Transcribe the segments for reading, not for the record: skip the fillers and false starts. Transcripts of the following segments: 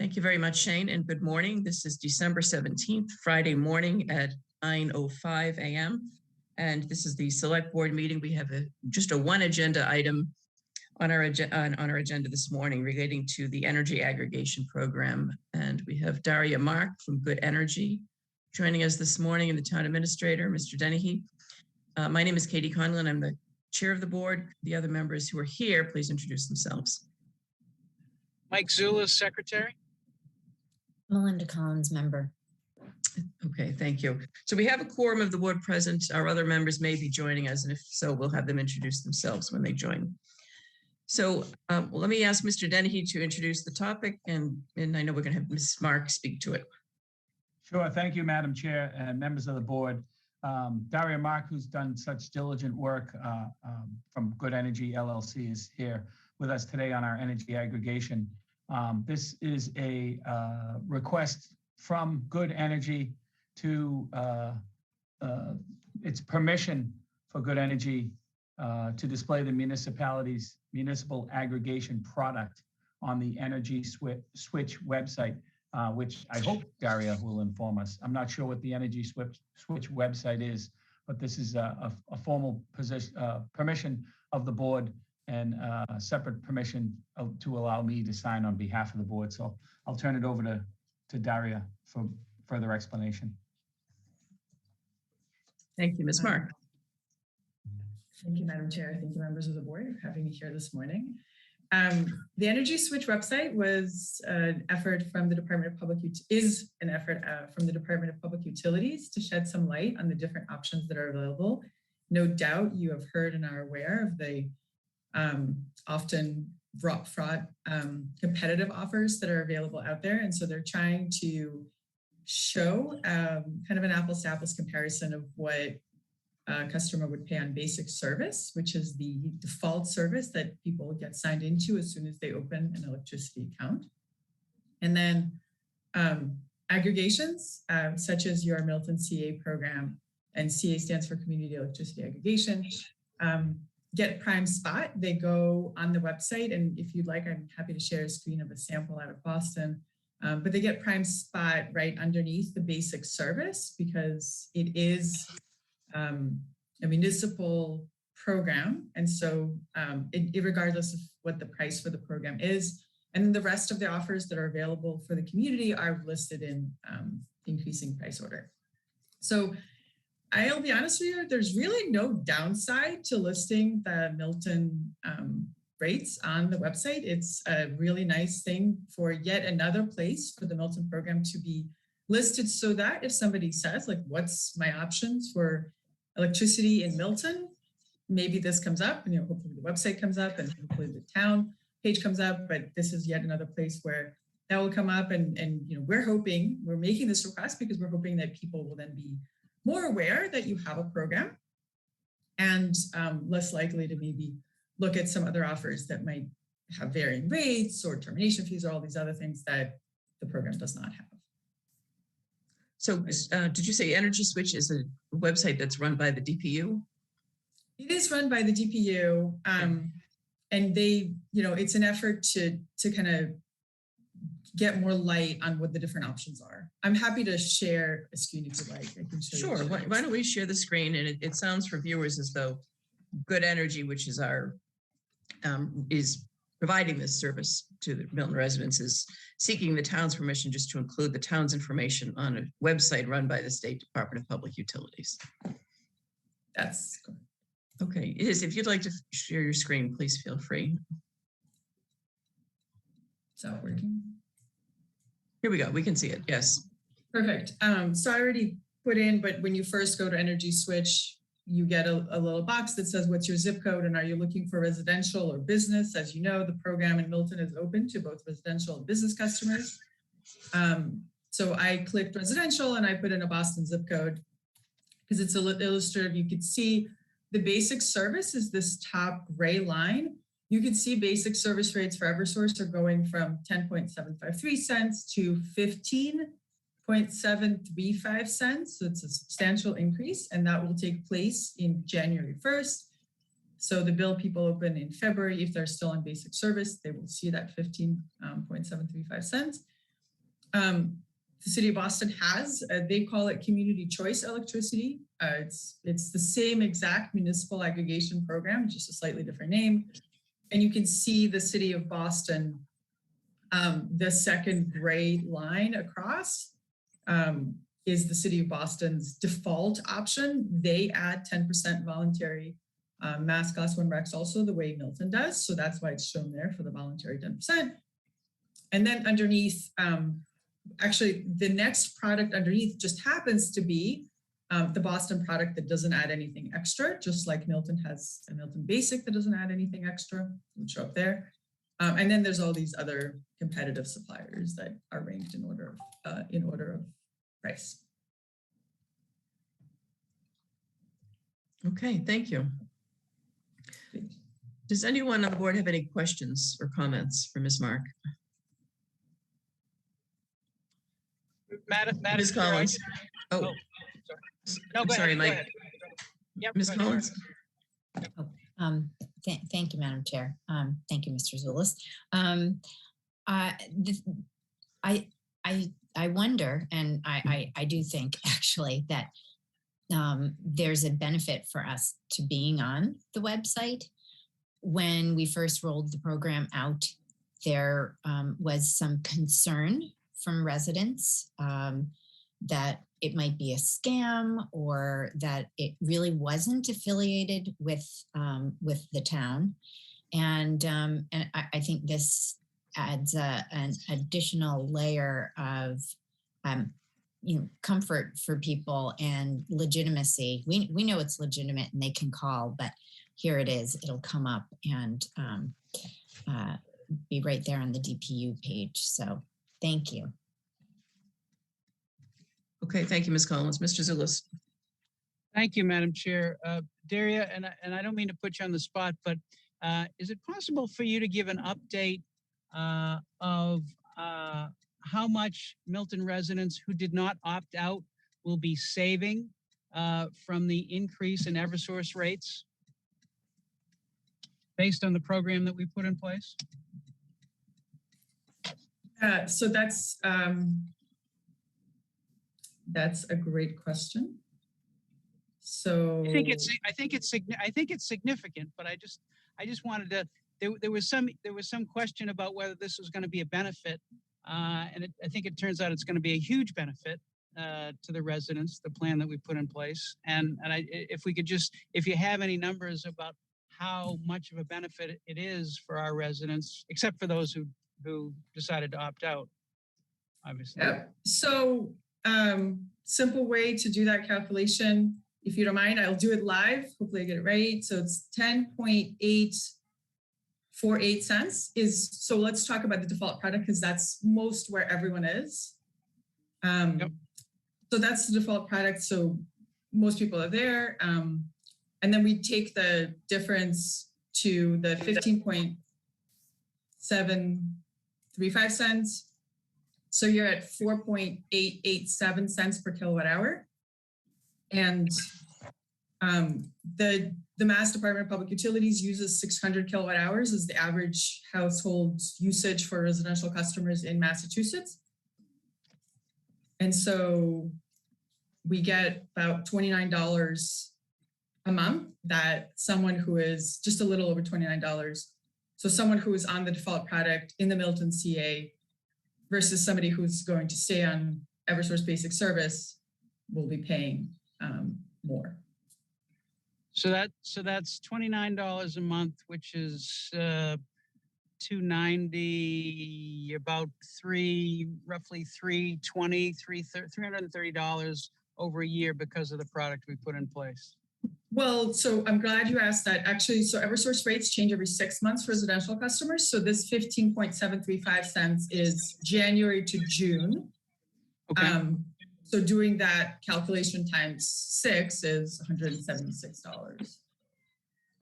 Thank you very much, Shane, and good morning. This is December 17th, Friday morning at 9:05 a.m. And this is the select board meeting. We have just a one agenda item on our agenda this morning relating to the energy aggregation program. And we have Daria Mark from Good Energy joining us this morning, and the town administrator, Mr. Dennehy. My name is Katie Conlon. I'm the chair of the board. The other members who are here, please introduce themselves. Mike Zula, secretary. Melinda Collins, member. Okay, thank you. So we have a quorum of the board present. Our other members may be joining us, and if so, we'll have them introduce themselves when they join. So let me ask Mr. Dennehy to introduce the topic, and I know we're going to have Ms. Mark speak to it. Sure. Thank you, Madam Chair and members of the board. Daria Mark, who's done such diligent work from Good Energy LLC, is here with us today on our energy aggregation. This is a request from Good Energy to its permission for Good Energy to display the municipality's municipal aggregation product on the Energy Switch website, which I hope Daria will inform us. I'm not sure what the Energy Switch website is, but this is a formal permission of the board and a separate permission to allow me to sign on behalf of the board. So I'll turn it over to Daria for further explanation. Thank you, Ms. Mark. Thank you, Madam Chair. Thank you, members of the board, for having me here this morning. The Energy Switch website was an effort from the Department of Public Utilities to shed some light on the different options that are available. No doubt you have heard and are aware of the often fraught competitive offers that are available out there. And so they're trying to show kind of an apples to apples comparison of what a customer would pay on basic service, which is the default service that people get signed into as soon as they open an electricity account. And then aggregations, such as your Milton CA program, and CA stands for Community Electricity Aggregation, get prime spot. They go on the website, and if you'd like, I'm happy to share a screen of a sample out of Boston. But they get prime spot right underneath the basic service because it is a municipal program. And so regardless of what the price for the program is, and then the rest of the offers that are available for the community are listed in increasing price order. So I'll be honest with you, there's really no downside to listing the Milton rates on the website. It's a really nice thing for yet another place for the Milton program to be listed so that if somebody says, like, what's my options for electricity in Milton, maybe this comes up, and hopefully the website comes up and hopefully the town page comes up, but this is yet another place where that will come up. And we're making this request because we're hoping that people will then be more aware that you have a program and less likely to maybe look at some other offers that might have varying rates or termination fees or all these other things that the program does not have. So did you say Energy Switch is a website that's run by the DPU? It is run by the DPU. And they, it's an effort to kind of get more light on what the different options are. I'm happy to share a screen if you like. I can show Sure. you. Why don't we share the screen? And it sounds for viewers as though Good Energy, which is our is providing this service to the Milton residents, is seeking the town's permission just to include the town's information on a website run by the State Department of Public Utilities. That's good. Okay. If you'd like to share your screen, please feel free. Is that working? Here we go. We can see it. Yes. Perfect. So I already put in, but when you first go to Energy Switch, you get a little box that says, what's your zip code? And are you looking for residential or business? As you know, the program in Milton is open to both residential and business customers. So I clicked residential and I put in a Boston zip code because it's illustrative. You could see the basic service is this top gray line. You can see basic service rates for Eversource are going from 10.753 cents to 15.735 cents. So it's a substantial increase, and that will take place in January 1st. So the bill people open in February, if they're still on basic service, they will see that 15.735 cents. the city of Boston has, they call it community choice electricity. It's the same exact municipal aggregation program, just a slightly different name. And you can see the city of Boston, the second gray line across is the city of Boston's default option. They add 10% voluntary mass class 1 RECs also the way Milton does. So that's why it's shown there for the voluntary 10%. And then underneath, actually the next product underneath just happens to be the Boston product that doesn't add anything extra, just like Milton has a Milton Basic that doesn't add anything extra, would show up there. And then there's all these other competitive suppliers that are ranked in order of price. Okay, thank you. Does anyone on the board have any questions or comments for Ms. Mark? Madam Ms. Chair, Collins. Oh, sorry. No, I'm go sorry, ahead, go Mike. ahead. Yep, Ms. go ahead. Collins. Thank you, Madam Chair. Thank you, Mr. Zulus. I wonder, and I do think actually that there's a benefit for us to being on the website. When we first rolled the program out, there was some concern from residents that it might be a scam or that it really wasn't affiliated with the town. And I think this adds an additional layer of comfort for people and legitimacy. We know it's legitimate and they can call, but here it is. It'll come up and be right there on the DPU page. So thank you. Okay, thank you, Ms. Collins. Mr. Zulus. Thank you, Madam Chair. Daria, and I don't mean to put you on the spot, but is it possible for you to give an update of how much Milton residents who did not opt out will be saving from the increase in Eversource rates based on the program that we put in place? So that's a great question. So I think it's significant, but I just wanted to. There was some question about whether this was going to be a benefit, and I think it turns out it's going to be a huge benefit to the residents. The plan that we put in place, and if you have any numbers about how much of a benefit it is for our residents, except for those who decided to opt out, obviously. yeah. So simple way to do that calculation, if you don't mind, I'll do it live. Hopefully I get it right. So it's 10.848 cents is, so let's talk about the default product because that's most where everyone is. Yep. So that's the default product. So most people are there. And then we take the difference to the 15.735 cents. So you're at 4.887 cents per kilowatt hour. And the Mass Department of Public Utilities uses 600 kilowatt hours as the average household usage for residential customers in Massachusetts. And so we get about $29 a month that someone who is just a little over $29. So someone who is on the default product in the Milton CA versus somebody who's going to stay on Eversource Basic Service will be paying more. So that's $29 a month, which is $290, about roughly $330 over a year because of the product we put in place. Well, so I'm glad you asked that. Actually, so Eversource rates change every 6 months for residential customers. So this 15.735 cents is January to June. Okay. So doing that calculation times 6 is $176.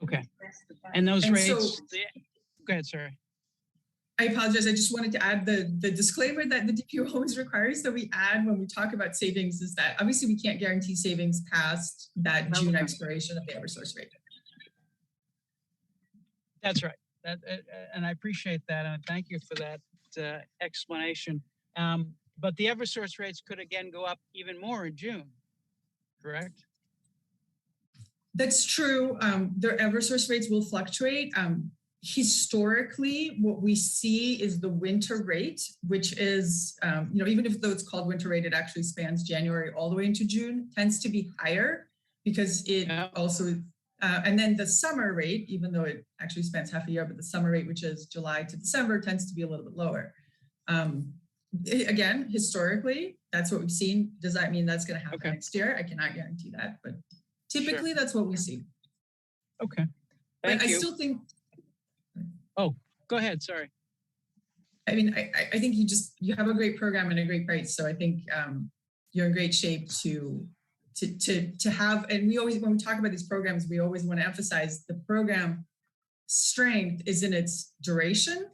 Okay. And those And rates, so, go ahead, sorry. I apologize. I just wanted to add the disclaimer that the DPU always requires that we add when we talk about savings is that obviously we can't guarantee savings past that June expiration of the Eversource rate. That's right. And I appreciate that. And thank you for that explanation. But the Eversource rates could again go up even more in June, correct? That's true. Their Eversource rates will fluctuate. Historically, what we see is the winter rate, which is, even if though it's called winter rate, it actually spans January all the way into June, tends to be higher because it also, and then the summer rate, even though it actually spans half a year, but the summer rate, which is July to December, tends to be a little bit lower. Again, historically, that's what we've seen. Does that mean that's going to happen next year? I cannot guarantee that, but typically that's what we see. Okay. Thank you. I still think. Oh, go ahead. Sorry. I mean, I think you have a great program and a great price. So I think you're in great shape to have, and we always, when we talk about these programs, we always want to emphasize the program strength is in its duration.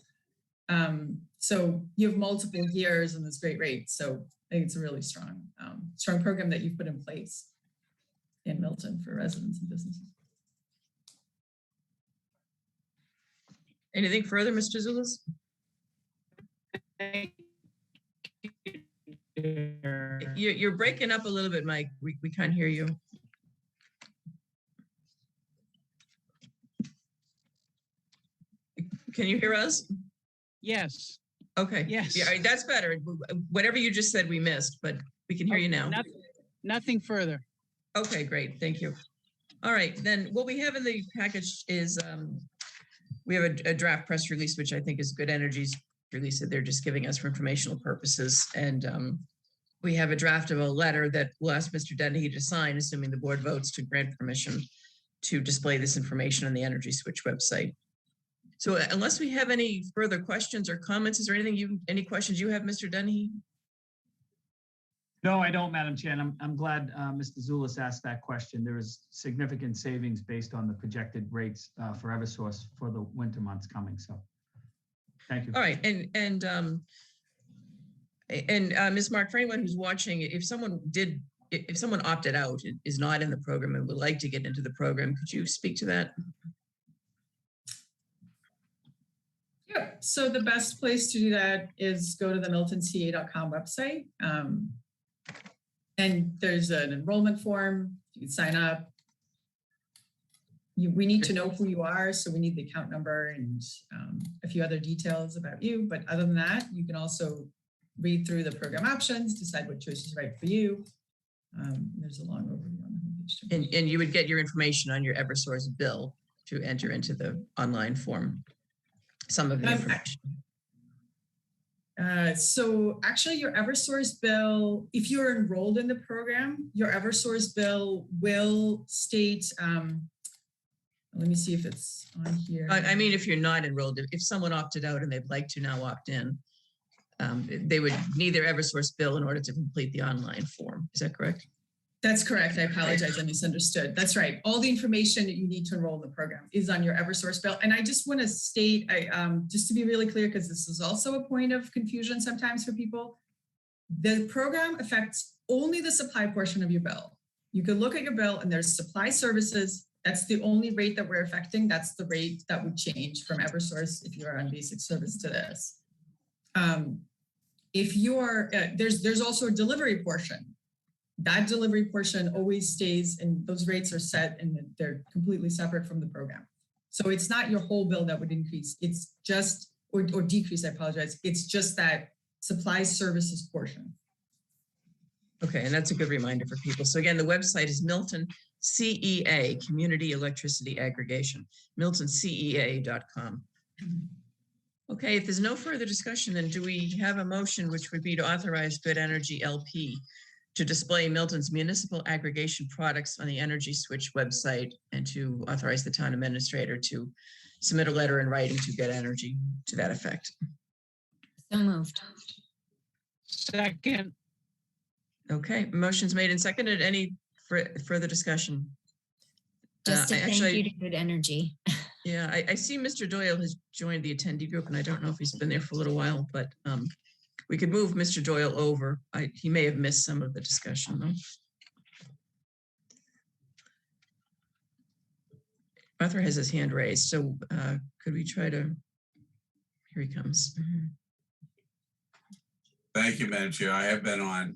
So you have multiple years and this great rate. So I think it's a really strong program that you've put in place in Milton for residents and businesses. Anything further, Mr. Zulus? You're breaking up a little bit, Mike. We can't hear you. Can you hear us? Yes. Okay. Yes. Yeah, that's better. Whatever you just said, we missed, but we can hear you now. Nothing further. Okay, great. Thank you. All right, then what we have in the package is we have a draft press release, which I think is Good Energy's release that they're just giving us for informational purposes. And we have a draft of a letter that we'll ask Mr. Dennehy to sign, assuming the board votes to grant permission to display this information on the Energy Switch website. So unless we have any further questions or comments, is there any questions you have, Mr. Dennehy? No, I don't, Madam Chair. And I'm glad Mr. Zulus asked that question. There is significant savings based on the projected rates for Eversource for the winter months coming. So thank you. All right. And Ms. Mark, for anyone who's watching, if someone opted out, is not in the program and would like to get into the program, could you speak to that? Yeah, so the best place to do that is go to the miltonca.com website. And there's an enrollment form. You can sign up. We need to know who you are, so we need the account number and a few other details about you. But other than that, you can also read through the program options, decide what choice is right for you. There's a long overview on the homepage. And you would get your information on your Eversource bill to enter into the online form. Some of the information. So actually your Eversource bill, if you're enrolled in the program, your Eversource bill will state, let me see if it's on here. I mean, if you're not enrolled, if someone opted out and they'd like to now opt in, they would need their Eversource bill in order to complete the online form. Is that correct? That's correct. I apologize. I misunderstood. That's right. All the information that you need to enroll in the program is on your Eversource bill. And I just want to state, just to be really clear, because this is also a point of confusion sometimes for people, the program affects only the supply portion of your bill. You can look at your bill and there's supply services. That's the only rate that we're affecting. That's the rate that would change from Eversource if you're on basic service to this. If you're, there's also a delivery portion. That delivery portion always stays, and those rates are set and they're completely separate from the program. So it's not your whole bill that would increase. It's just, or decrease, I apologize. It's just that supply services portion. Okay, and that's a good reminder for people. So again, the website is Milton CEA, Community Electricity Aggregation, miltoncea.com. Okay, if there's no further discussion, then do we have a motion which would be to authorize Good Energy LP to display Milton's municipal aggregation products on the Energy Switch website and to authorize the town administrator to submit a letter in writing to Good Energy to that effect? So moved. Second. Okay, motion's made and seconded. Any further discussion? Just a thank you to Good Energy. Yeah, I see Mr. Doyle has joined the attendee group, and I don't know if he's been there for a little while, but we could move Mr. Doyle over. He may have missed some of the discussion, though. Arthur has his hand raised, so could we try to, here he comes. Thank you, Madam Chair. I have been on,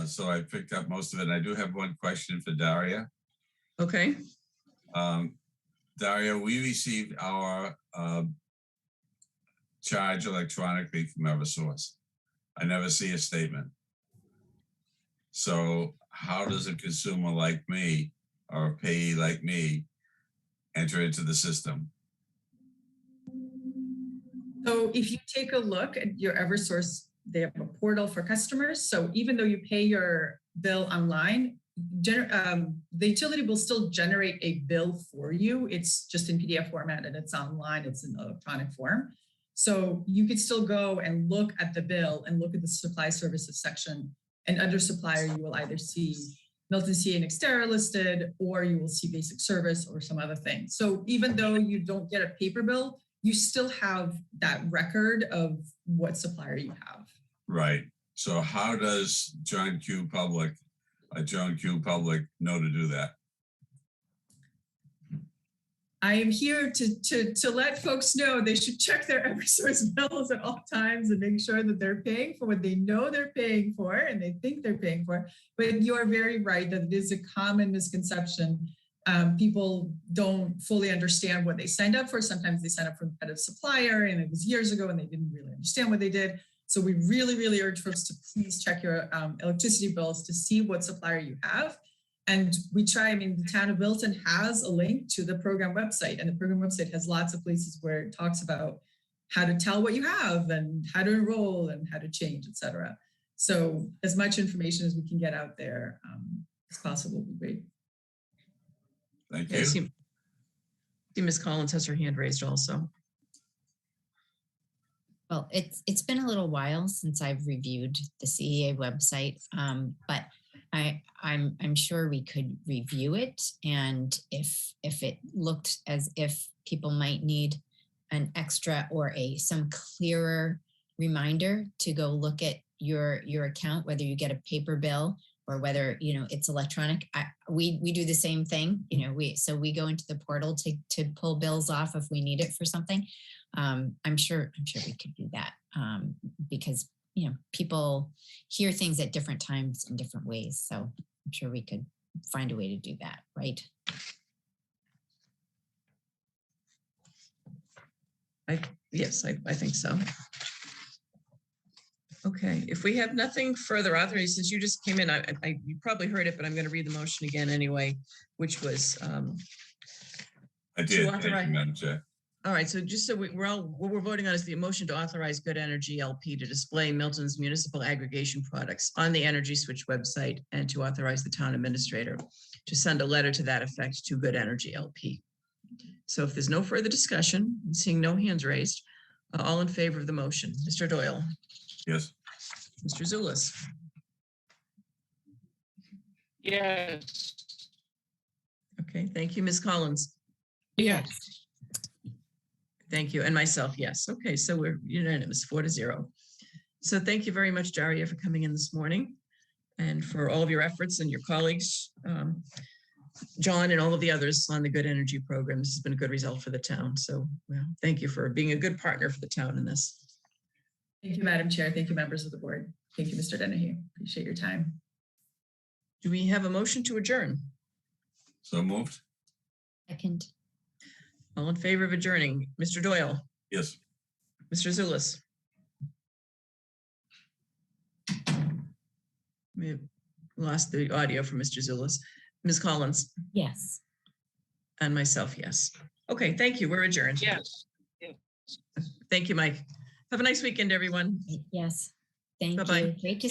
so I picked up most of it. I do have one question for Daria. Okay. Daria, we received our charge electronically from Eversource. I never see a statement. So how does a consumer like me or a payee like me enter into the system? So if you take a look at your Eversource, they have a portal for customers. So even though you pay your bill online, the utility will still generate a bill for you. It's just in PDF format and it's online, it's in electronic form. So you could still go and look at the bill and look at the supply services section, and under supplier, you will either see Milton CA and Xterra listed, or you will see basic service or some other thing. So even though you don't get a paper bill, you still have that record of what supplier you have. Right. So how does John Q. Public know to do that? I am here to let folks know they should check their Eversource bills at all times and make sure that they're paying for what they know they're paying for and they think they're paying for. But you are very right that it is a common misconception. People don't fully understand what they signed up for. Sometimes they sign up for a competitive supplier and it was years ago and they didn't really understand what they did. So we really, really urge folks to please check your electricity bills to see what supplier you have. And we try, I mean, the town of Milton has a link to the program website, and the program website has lots of places where it talks about how to tell what you have and how to enroll and how to change, et cetera. So as much information as we can get out there as possible would be great. Thank you. I see Ms. Collins has her hand raised also. Well, it's been a little while since I've reviewed the CEA website, but I'm sure we could review it, and if it looked as if people might need an extra or some clearer reminder to go look at your account, whether you get a paper bill or whether it's electronic. We do the same thing. We go into the portal to pull bills off if we need it for something. I'm sure we could do that because people hear things at different times in different ways. So I'm sure we could find a way to do that, right? Yes, I think so. Okay, if we have nothing further authorized, since you just came in, you probably heard it, but I'm going to read the motion again anyway, which was I did. Thank you, Madam Chair. All right, so just so what we're voting on is the motion to authorize Good Energy LP to display Milton's municipal aggregation products on the Energy Switch website, and to authorize the town administrator to send a letter to that effect to Good Energy LP. So if there's no further discussion, and seeing no hands raised, all in favor of the motion? Mr. Doyle? Yes. Mr. Zulus? Yes. Okay, thank you. Ms. Collins? Yes. Thank you. And myself, yes. Okay, so we're unanimous, 4-0. So thank you very much, Daria, for coming in this morning and for all of your efforts, and your colleagues, John and all of the others on the Good Energy program. This has been a good result for the town. So thank you for being a good partner for the town in this. Thank you, Madam Chair. Thank you, members of the board. Thank you, Mr. Dennehy. Appreciate your time. Do we have a motion to adjourn? So moved. Second. All in favor of adjourning? Mr. Doyle? Yes. Mr. Zulus? We lost the audio from Mr. Zulus. Ms. Collins? Yes. And myself, yes. Okay, thank you. We're adjourned. Yes. Thank you, Mike. Have a nice weekend, everyone. Yes. Thank Bye-bye. you. Great to